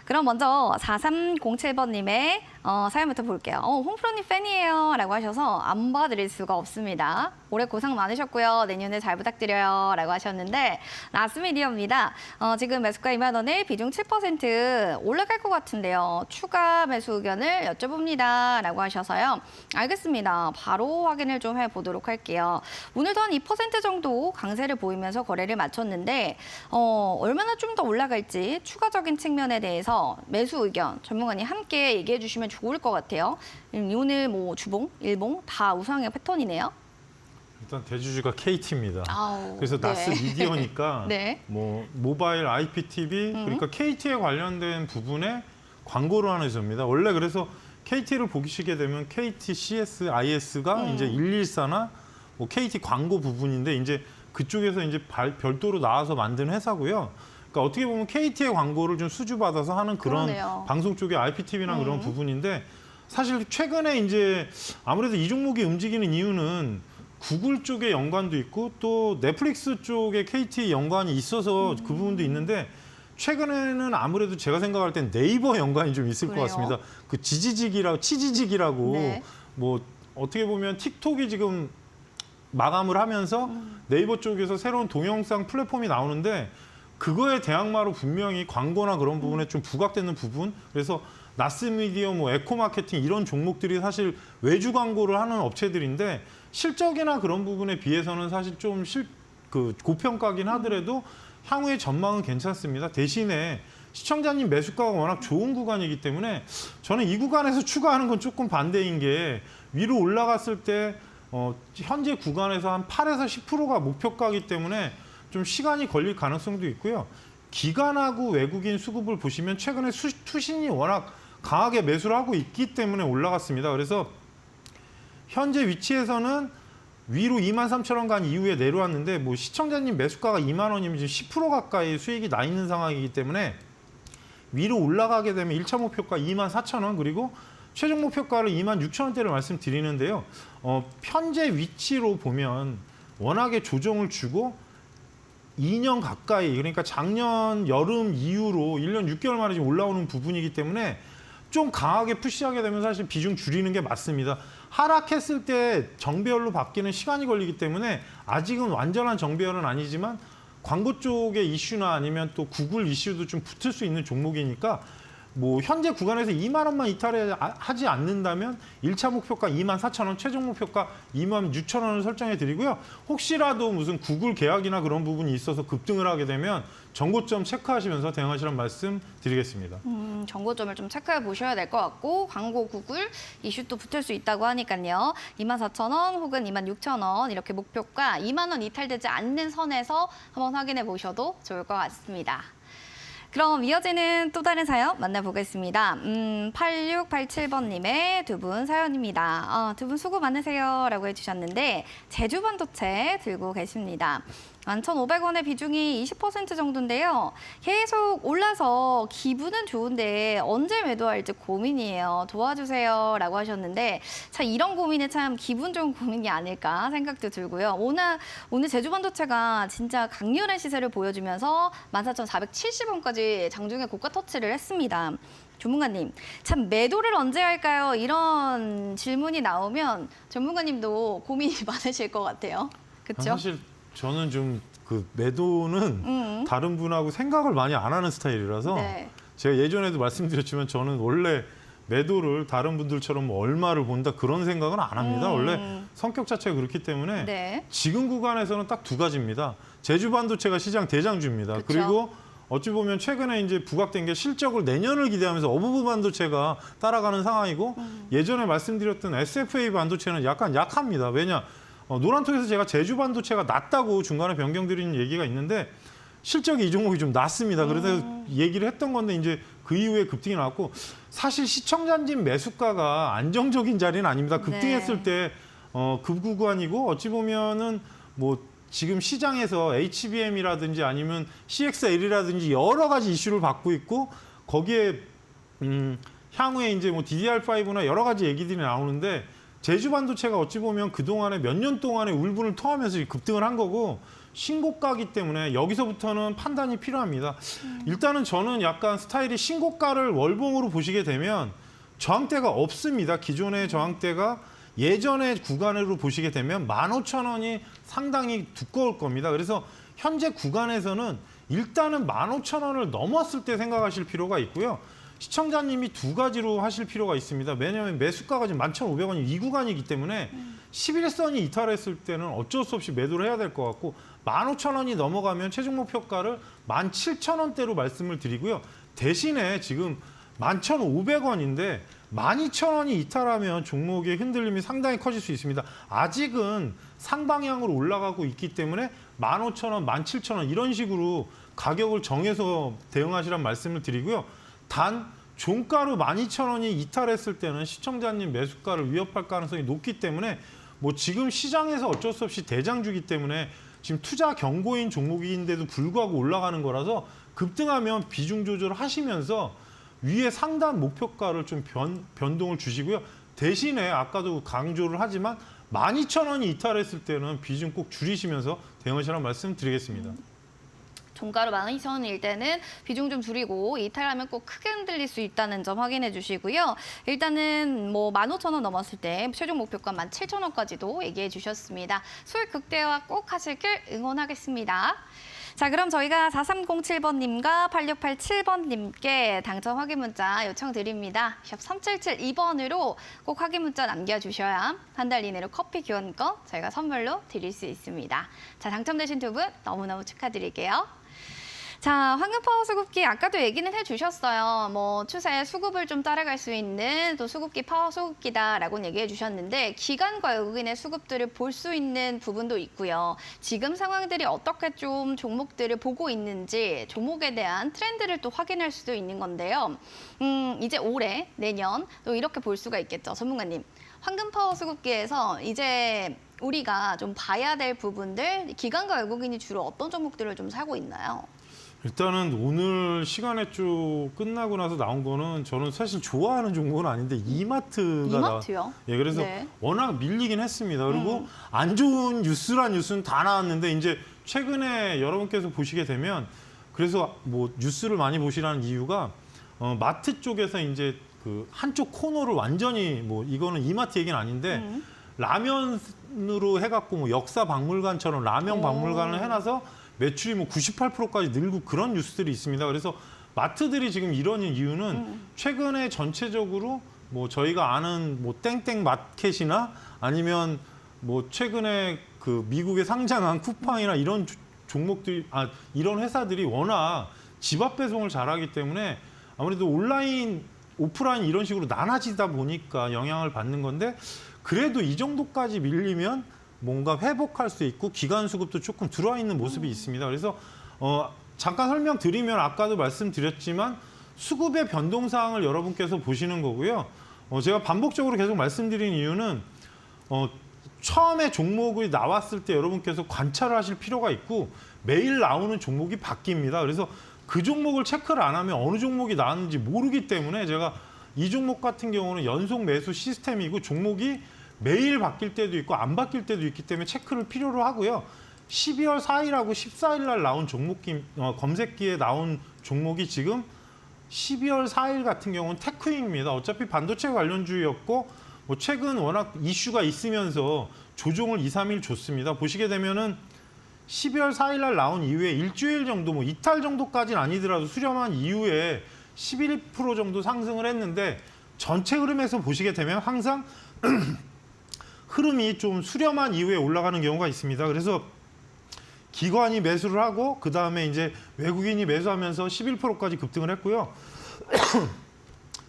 그럼 먼저 4307번님의 사연부터 볼게요. 홈프로님 팬이에요 라고 하셔서 안 봐드릴 수가 없습니다. 올해 고생 많으셨고요. 내년에 잘 부탁드려요 라고 하셨는데 나스미디어입니다. 지금 매수가 2만 원에 비중 7% 올라갈 것 같은데요. 추가 매수 의견을 여쭤봅니다 라고 하셔서요. 알겠습니다. 바로 확인을 좀 해보도록 할게요. 오늘도 한 2% 정도 강세를 보이면서 거래를 마쳤는데 얼마나 좀 더 올라갈지 추가적인 측면에 대해서 매수 의견 전문가님 함께 얘기해 주시면 좋을 것 같아요. 오늘 뭐 주봉, 일봉 다 우상향 패턴이네요. 일단 대주주가 KT입니다. 그래서 네. 나스 미디어니까 네. 뭐 모바일 IPTV 그러니까 KT에 관련된 부분에 광고를 하는 회사입니다. 원래 그래서 KT를 보시게 되면 KT, CS, IS가 이제 114나 뭐 KT 광고 부분인데 이제 그쪽에서 이제 별도로 나와서 만든 회사고요. 그러니까 어떻게 보면 KT의 광고를 좀 수주받아서 하는 그런 그러네요. 방송 쪽의 IPTV나 그런 부분인데 사실 최근에 이제 아무래도 이 종목이 움직이는 이유는 구글 쪽에 연관도 있고 또 넷플릭스 쪽에 KT 연관이 있어서 그 부분도 있는데 최근에는 아무래도 제가 생각할 땐 네이버 연관이 좀 있을 그래요? 것 같습니다. 그 치지직이라고 네. 뭐 어떻게 보면 틱톡이 지금 마감을 하면서 네이버 쪽에서 새로운 동영상 플랫폼이 나오는데 그거에 대항마로 분명히 광고나 그런 부분에 좀 부각되는 부분 그래서 나스미디어, 뭐 에코마케팅 이런 종목들이 사실 외주 광고를 하는 업체들인데 실적이나 그런 부분에 비해서는 사실 좀 고평가긴 하더라도 향후의 전망은 괜찮습니다. 대신에 시청자님 매수가가 워낙 좋은 구간이기 때문에 저는 이 구간에서 추가하는 건 조금 반대인 게 위로 올라갔을 때 현재 구간에서 한 8에서 10%가 목표가이기 때문에 좀 시간이 걸릴 가능성도 있고요. 기관하고 외국인 수급을 보시면 최근에 투신이 워낙 강하게 매수를 하고 있기 때문에 올라갔습니다. 그래서 현재 위치에서는 위로 23,000원 간 이후에 내려왔는데 뭐 시청자님 매수가가 2만 원이면 지금 10% 가까이 수익이 나 있는 상황이기 때문에 위로 올라가게 되면 1차 목표가 24,000원 그리고 최종 목표가를 26,000원대를 말씀드리는데요. 현재 위치로 보면 워낙에 조정을 주고 2년 가까이 그러니까 작년 여름 이후로 1년 6개월 만에 지금 올라오는 부분이기 때문에 좀 강하게 푸시하게 되면 사실 비중 줄이는 게 맞습니다. 하락했을 때 정배열로 바뀌는 시간이 걸리기 때문에 아직은 완전한 정배열은 아니지만 광고 쪽의 이슈나 아니면 또 구글 이슈도 좀 붙을 수 있는 종목이니까 뭐 현재 구간에서 2만 원만 이탈하지 않는다면 1차 목표가 24,000원, 최종 목표가 26,000원을 설정해 드리고요. 혹시라도 무슨 구글 계약이나 그런 부분이 있어서 급등을 하게 되면 정고점 체크하시면서 대응하시라는 말씀 드리겠습니다. 정고점을 좀 체크해 보셔야 될 것 같고 광고 구글 이슈도 붙을 수 있다고 하니까요. 24,000원 혹은 26,000원 이렇게 목표가 2만 원 이탈되지 않는 선에서 한번 확인해 보셔도 좋을 것 같습니다. 그럼 이어지는 또 다른 사연 만나보겠습니다. 8687번님의 두 분 사연입니다. 두 분 수고 많으세요 라고 해주셨는데 제주 반도체 들고 계십니다. 11,500원의 비중이 20% 정도인데요. 계속 올라서 기분은 좋은데 언제 매도할지 고민이에요. 도와주세요 라고 하셨는데 자, 이런 고민이 참 기분 좋은 고민이 아닐까 생각도 들고요. 오늘 제주 반도체가 진짜 강렬한 시세를 보여주면서 14,470원까지 장중에 고가 터치를 했습니다. 전문가님, 참 매도를 언제 할까요? 이런 질문이 나오면 전문가님도 고민이 많으실 것 같아요. 그렇죠? 사실 저는 좀 그 매도는 다른 분하고 생각을 많이 안 하는 스타일이라서 네. 제가 예전에도 말씀드렸지만 저는 원래 매도를 다른 분들처럼 뭐 얼마를 본다 그런 생각은 안 합니다. 원래 성격 자체가 그렇기 때문에 네. 지금 구간에서는 딱 두 가지입니다. 제주 반도체가 시장 대장주입니다. 그쵸. 그리고 어찌 보면 최근에 이제 부각된 게 실적을 내년을 기대하면서 어부부 반도체가 따라가는 상황이고 예전에 말씀드렸던 SFA 반도체는 약간 약합니다. 왜냐? 노란톡에서 제가 제주 반도체가 낮다고 중간에 변경드리는 얘기가 있는데 실적이 이 종목이 좀 낮습니다. 그래서 얘기를 했던 건데 이제 그 이후에 급등이 나왔고 사실 시청자진 매수가가 안정적인 자리는 아닙니다. 급등했을 때 그 구간이고 어찌 보면은 뭐 지금 시장에서 HBM이라든지 아니면 CXL이라든지 여러 가지 이슈를 받고 있고 거기에 향후에 이제 뭐 DDR5나 여러 가지 얘기들이 나오는데 제주 반도체가 어찌 보면 그동안에 몇 년 동안의 울분을 토하면서 급등을 한 거고 신고가기 때문에 여기서부터는 판단이 필요합니다. 일단은 저는 약간 스타일이 신고가를 월봉으로 보시게 되면 저항대가 없습니다. 기존의 저항대가 예전의 구간으로 보시게 되면 15,000원이 상당히 두꺼울 겁니다. 그래서 현재 구간에서는 일단은 15,000원을 넘었을 때 생각하실 필요가 있고요. 시청자님이 두 가지로 하실 필요가 있습니다. 왜냐하면 매수가가 지금 11,500원이 이 구간이기 때문에 11선이 이탈했을 때는 어쩔 수 없이 매도를 해야 될 것 같고 15,000원이 넘어가면 최종 목표가를 17,000원대로 말씀을 드리고요. 대신에 지금 11,500원인데 12,000원이 이탈하면 종목의 흔들림이 상당히 커질 수 있습니다. 아직은 상방향으로 올라가고 있기 때문에 15,000원, 17,000원 이런 식으로 가격을 정해서 대응하시란 말씀을 드리고요. 단 종가로 12,000원이 이탈했을 때는 시청자님 매수가를 위협할 가능성이 높기 때문에 뭐 지금 시장에서 어쩔 수 없이 대장주기 때문에 지금 투자 경고인 종목인데도 불구하고 올라가는 거라서 급등하면 비중 조절을 하시면서 위에 상단 목표가를 좀 변동을 주시고요. 대신에 아까도 강조를 하지만 12,000원이 이탈했을 때는 비중 꼭 줄이시면서 대응하시라는 말씀 드리겠습니다. 종가로 12,000원일 때는 비중 좀 줄이고 이탈하면 꼭 크게 흔들릴 수 있다는 점 확인해 주시고요. 일단은 뭐 15,000원 넘었을 때 최종 목표가 17,000원까지도 얘기해 주셨습니다. 수익 극대화 꼭 하시길 응원하겠습니다. 자, 그럼 저희가 4307번님과 8687번님께 당첨 확인 문자 요청드립니다. 샵 3772번으로 꼭 확인 문자 남겨주셔야 한 달 이내로 커피 교환권 저희가 선물로 드릴 수 있습니다. 자, 당첨되신 두 분 너무너무 축하드릴게요. 자, 황금 파워 수급기 아까도 얘기는 해주셨어요. 뭐 추세 수급을 좀 따라갈 수 있는 또 수급기 파워 수급기다라고 얘기해 주셨는데 기관과 외국인의 수급들을 볼 수 있는 부분도 있고요. 지금 상황들이 어떻게 좀 종목들을 보고 있는지 종목에 대한 트렌드를 또 확인할 수도 있는 건데요. 이제 올해, 내년 또 이렇게 볼 수가 있겠죠. 전문가님, 황금 파워 수급기에서 이제 우리가 좀 봐야 될 부분들 기관과 외국인이 주로 어떤 종목들을 좀 사고 있나요? 일단은 오늘 시간에 쭉 끝나고 나서 나온 거는 저는 사실 좋아하는 종목은 아닌데 이마트가 이마트요? 예, 그래서 네. 워낙 밀리긴 했습니다. 그리고 안 좋은 뉴스란 뉴스는 다 나왔는데 이제 최근에 여러분께서 보시게 되면 그래서 뭐 뉴스를 많이 보시라는 이유가 마트 쪽에서 이제 그 한쪽 코너를 완전히 뭐 이거는 이마트 얘기는 아닌데 라면으로 해갖고 뭐 역사 박물관처럼 라면 박물관을 해놔서 매출이 뭐 98%까지 늘고 그런 뉴스들이 있습니다. 그래서 마트들이 지금 이러는 이유는 최근에 전체적으로 뭐 저희가 아는 뭐 땡땡 마켓이나 아니면 뭐 최근에 그 미국에 상장한 쿠팡이나 이런 종목들이 이런 회사들이 워낙 집앞 배송을 잘하기 때문에 아무래도 온라인, 오프라인 이런 식으로 나눠지다 보니까 영향을 받는 건데 그래도 이 정도까지 밀리면 뭔가 회복할 수 있고 기간 수급도 조금 들어와 있는 모습이 있습니다. 그래서 잠깐 설명드리면 아까도 말씀드렸지만 수급의 변동사항을 여러분께서 보시는 거고요. 제가 반복적으로 계속 말씀드린 이유는 처음에 종목이 나왔을 때 여러분께서 관찰을 하실 필요가 있고 매일 나오는 종목이 바뀝니다. 그래서 그 종목을 체크를 안 하면 어느 종목이 나왔는지 모르기 때문에 제가 이 종목 같은 경우는 연속 매수 시스템이고 종목이 매일 바뀔 때도 있고 안 바뀔 때도 있기 때문에 체크를 필요로 하고요. 12월 4일하고 14일 날 나온 검색기에 나온 종목이 지금 12월 4일 같은 경우는 테크윙입니다. 어차피 반도체 관련주였고 최근 워낙 이슈가 있으면서 조정을 2, 3일 줬습니다. 보시게 되면은 12월 4일 날 나온 이후에 일주일 정도, 이탈 정도까지는 아니더라도 수렴한 이후에 11% 정도 상승을 했는데 전체 흐름에서 보시게 되면 항상 흐름이 좀 수렴한 이후에 올라가는 경우가 있습니다. 그래서 기관이 매수를 하고 그 다음에 이제 외국인이 매수하면서 11%까지 급등을 했고요.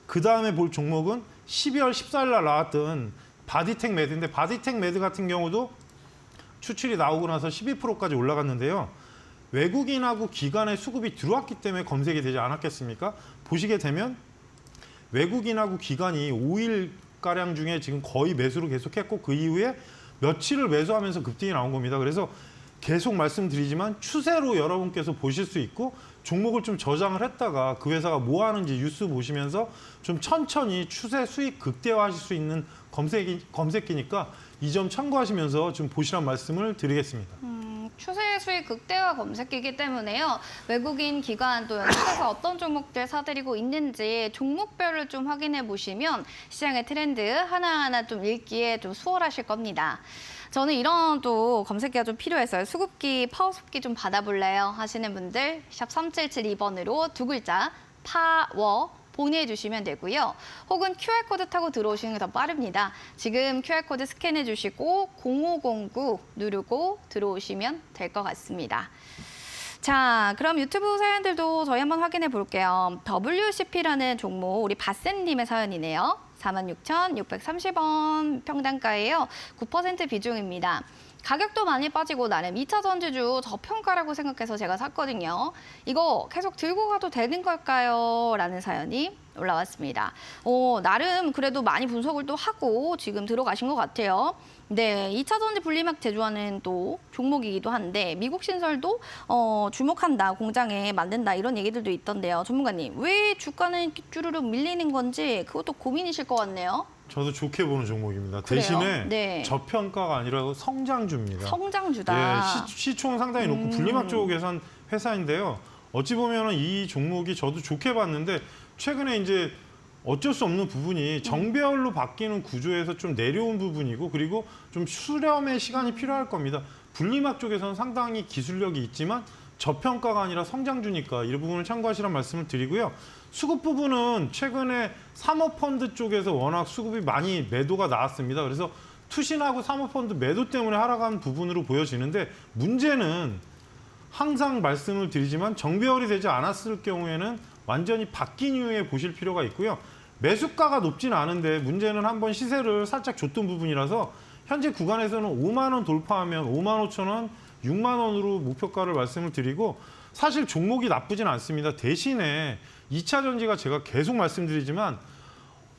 그 다음에 볼 종목은 12월 14일 날 나왔던 바디텍 매드인데 바디텍 매드 같은 경우도 추출이 나오고 나서 12%까지 올라갔는데요. 외국인하고 기관의 수급이 들어왔기 때문에 검색이 되지 않았겠습니까? 보시게 되면 외국인하고 기관이 5일가량 중에 지금 거의 매수를 계속했고 그 이후에 며칠을 매수하면서 급등이 나온 겁니다. 그래서 계속 말씀드리지만 추세로 여러분께서 보실 수 있고 종목을 좀 저장을 했다가 그 회사가 뭐 하는지 뉴스 보시면서 좀 천천히 추세 수익 극대화하실 수 있는 검색기니까 이 점 참고하시면서 좀 보시란 말씀을 드리겠습니다. 추세 수익 극대화 검색기이기 때문에요. 외국인 기관 또 연속해서 어떤 종목들 사들이고 있는지 종목별을 좀 확인해 보시면 시장의 트렌드 하나하나 좀 읽기에 좀 수월하실 겁니다. 저는 이런 또 검색기가 좀 필요했어요. 수급기, 파워수급기 좀 받아볼래요 하시는 분들 샵 3772번으로 두 글자 파워 보내주시면 되고요. 혹은 QR코드 타고 들어오시는 게 더 빠릅니다. 지금 QR코드 스캔해 주시고 0509 누르고 들어오시면 될 것 같습니다. 자, 그럼 유튜브 사연들도 저희 한번 확인해 볼게요. WCP라는 종목, 우리 바센님의 사연이네요. 46,630원 평단가예요. 9% 비중입니다. 가격도 많이 빠지고 나름 2차 전지주 저평가라고 생각해서 제가 샀거든요. 이거 계속 들고 가도 되는 걸까요? 라는 사연이 올라왔습니다. 나름 그래도 많이 분석을 또 하고 지금 들어가신 것 같아요. 네, 2차 전지 분리막 제조하는 또 종목이기도 한데 미국 신설도 주목한다, 공장에 만든다 이런 얘기들도 있던데요. 전문가님, 왜 주가는 쭈르륵 밀리는 건지 그것도 고민이실 것 같네요. 저도 좋게 보는 종목입니다. 그래요? 대신에 네. 저평가가 아니라 성장주입니다. 성장주다. 예, 시총 상당히 높고 분리막 쪽에서 한 회사인데요. 어찌 보면 이 종목이 저도 좋게 봤는데 최근에 이제 어쩔 수 없는 부분이 정배열로 바뀌는 구조에서 좀 내려온 부분이고 그리고 좀 수렴의 시간이 필요할 겁니다. 분리막 쪽에서는 상당히 기술력이 있지만 저평가가 아니라 성장주니까 이 부분을 참고하시라는 말씀을 드리고요. 수급 부분은 최근에 사모펀드 쪽에서 워낙 수급이 많이 매도가 나왔습니다. 그래서 투신하고 사모펀드 매도 때문에 하락한 부분으로 보여지는데 문제는 항상 말씀을 드리지만 정배열이 되지 않았을 경우에는 완전히 바뀐 이후에 보실 필요가 있고요. 매수가가 높지는 않은데 문제는 한번 시세를 살짝 줬던 부분이라서 현재 구간에서는 5만 원 돌파하면 5만 5천 원, 6만 원으로 목표가를 말씀을 드리고 사실 종목이 나쁘진 않습니다. 대신에 2차 전지가 제가 계속 말씀드리지만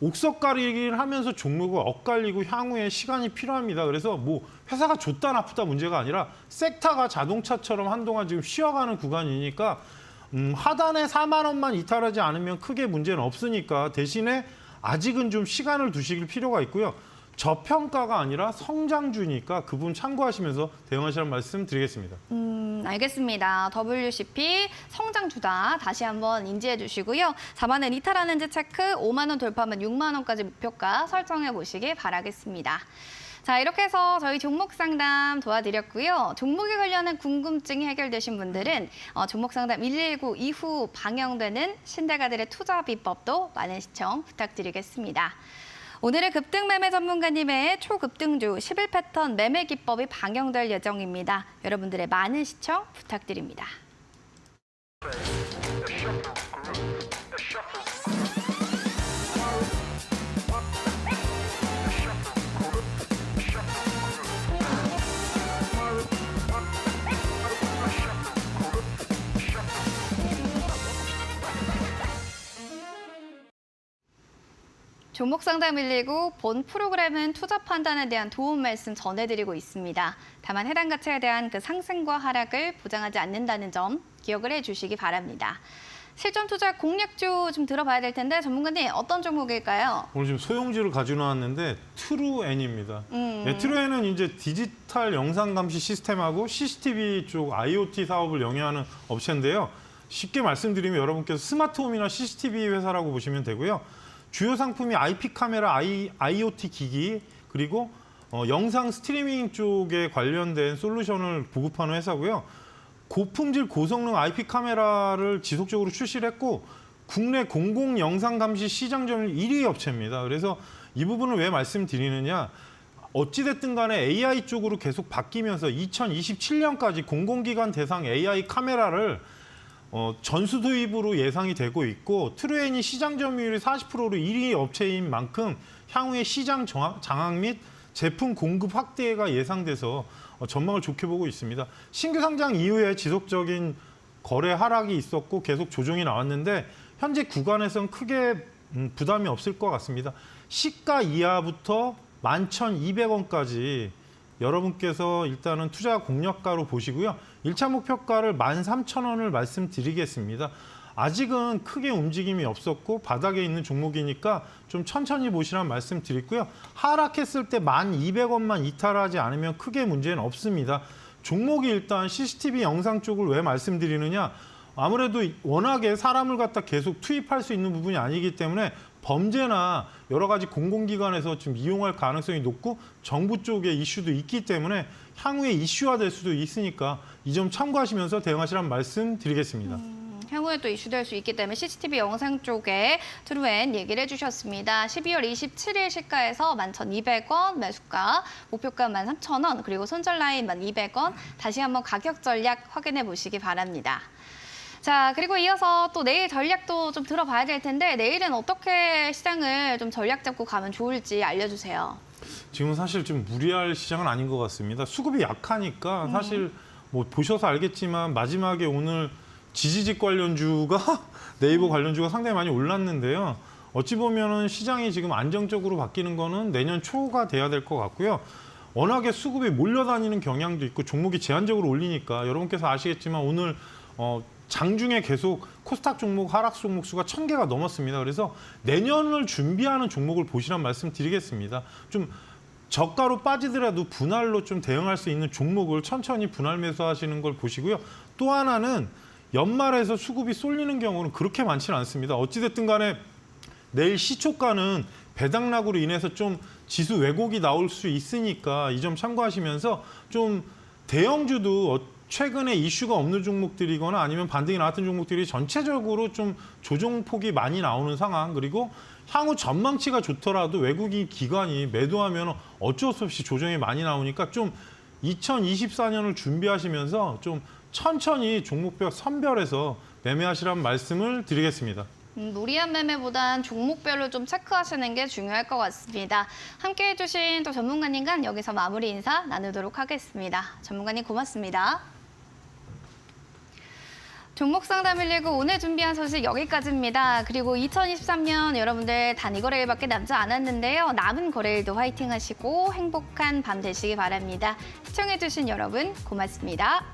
옥석가리기를 하면서 종목을 엇갈리고 향후에 시간이 필요합니다. 그래서 뭐 회사가 좋다 나쁘다 문제가 아니라 섹터가 자동차처럼 한동안 지금 쉬어가는 구간이니까 하단에 4만 원만 이탈하지 않으면 크게 문제는 없으니까 대신에 아직은 좀 시간을 두실 필요가 있고요. 저평가가 아니라 성장주니까 그 부분 참고하시면서 대응하시라는 말씀 드리겠습니다. 알겠습니다. WCP 성장주다 다시 한번 인지해 주시고요. 4만 원 이탈하는지 체크, 5만 원 돌파하면 6만 원까지 목표가 설정해 보시길 바라겠습니다. 자, 이렇게 해서 저희 종목 상담 도와드렸고요. 종목에 관련한 궁금증이 해결되신 분들은 종목 상담 119 이후 방영되는 신대가들의 투자 비법도 많은 시청 부탁드리겠습니다. 오늘의 급등 매매 전문가님의 초급등주 11패턴 매매 기법이 방영될 예정입니다. 여러분들의 많은 시청 부탁드립니다. 종목 상담 119 본 프로그램은 투자 판단에 대한 도움 말씀 전해드리고 있습니다. 다만 해당 가치에 대한 그 상승과 하락을 보장하지 않는다는 점 기억을 해주시기 바랍니다. 실전 투자 공략주 좀 들어봐야 될 텐데 전문가님 어떤 종목일까요? 오늘 지금 소형주를 가지고 나왔는데 트루엔입니다. 네, 트루엔은 이제 디지털 영상 감시 시스템하고 CCTV 쪽 IoT 사업을 영위하는 업체인데요. 쉽게 말씀드리면 여러분께서 스마트홈이나 CCTV 회사라고 보시면 되고요. 주요 상품이 IP 카메라, IoT 기기, 그리고 영상 스트리밍 쪽에 관련된 솔루션을 보급하는 회사고요. 고품질 고성능 IP 카메라를 지속적으로 출시를 했고 국내 공공 영상 감시 시장 점유율 1위 업체입니다. 그래서 이 부분을 왜 말씀드리느냐. 어찌됐든 간에 AI 쪽으로 계속 바뀌면서 2027년까지 공공기관 대상 AI 카메라를 전수 도입으로 예상이 되고 있고 트루엔이 시장 점유율이 40%로 1위 업체인 만큼 향후에 시장 장악 및 제품 공급 확대가 예상돼서 전망을 좋게 보고 있습니다. 신규 상장 이후에 지속적인 거래 하락이 있었고 계속 조정이 나왔는데 현재 구간에서는 크게 부담이 없을 것 같습니다. 시가 이하부터 11,200원까지 여러분께서 일단은 투자 공략가로 보시고요. 1차 목표가를 13,000원을 말씀드리겠습니다. 아직은 크게 움직임이 없었고 바닥에 있는 종목이니까 좀 천천히 보시라는 말씀 드리고요. 하락했을 때 1,200원만 이탈하지 않으면 크게 문제는 없습니다. 종목이 일단 CCTV 영상 쪽을 왜 말씀드리느냐. 아무래도 워낙에 사람을 갖다 계속 투입할 수 있는 부분이 아니기 때문에 범죄나 여러 가지 공공기관에서 좀 이용할 가능성이 높고 정부 쪽의 이슈도 있기 때문에 향후에 이슈화될 수도 있으니까 이 점 참고하시면서 대응하시라는 말씀 드리겠습니다. 향후에 또 이슈될 수 있기 때문에 CCTV 영상 쪽에 트루엔 얘기를 해주셨습니다. 12월 27일 시가에서 11,200원 매수가, 목표가 13,000원, 그리고 손절 라인 1,200원. 다시 한번 가격 전략 확인해 보시기 바랍니다. 자, 그리고 이어서 또 내일 전략도 좀 들어봐야 될 텐데 내일은 어떻게 시장을 좀 전략 잡고 가면 좋을지 알려주세요. 지금 사실 좀 무리할 시장은 아닌 것 같습니다. 수급이 약하니까 사실 뭐 보셔서 알겠지만 마지막에 오늘 지지직 관련주가 네이버 관련주가 상당히 많이 올랐는데요. 어찌 보면은 시장이 지금 안정적으로 바뀌는 거는 내년 초가 돼야 될 것 같고요. 워낙에 수급이 몰려다니는 경향도 있고 종목이 제한적으로 올리니까 여러분께서 아시겠지만 오늘 장중에 계속 코스닥 종목, 하락 종목 수가 1,000개가 넘었습니다. 그래서 내년을 준비하는 종목을 보시란 말씀 드리겠습니다. 좀 저가로 빠지더라도 분할로 좀 대응할 수 있는 종목을 천천히 분할 매수하시는 걸 보시고요. 또 하나는 연말에서 수급이 쏠리는 경우는 그렇게 많지는 않습니다. 어찌됐든 간에 내일 시초가는 배당락으로 인해서 좀 지수 왜곡이 나올 수 있으니까 이 점 참고하시면서 좀 대형주도 최근에 이슈가 없는 종목들이거나 아니면 반등이 나왔던 종목들이 전체적으로 좀 조정폭이 많이 나오는 상황, 그리고 향후 전망치가 좋더라도 외국인 기관이 매도하면 어쩔 수 없이 조정이 많이 나오니까 좀 2024년을 준비하시면서 좀 천천히 종목별 선별해서 매매하시라는 말씀을 드리겠습니다. 무리한 매매보단 종목별로 좀 체크하시는 게 중요할 것 같습니다. 함께해 주신 또 전문가님과 여기서 마무리 인사 나누도록 하겠습니다. 전문가님 고맙습니다. 종목 상담 119 오늘 준비한 소식 여기까지입니다. 그리고 2023년 여러분들 단위 거래일밖에 남지 않았는데요. 남은 거래일도 화이팅 하시고 행복한 밤 되시기 바랍니다. 시청해 주신 여러분 고맙습니다.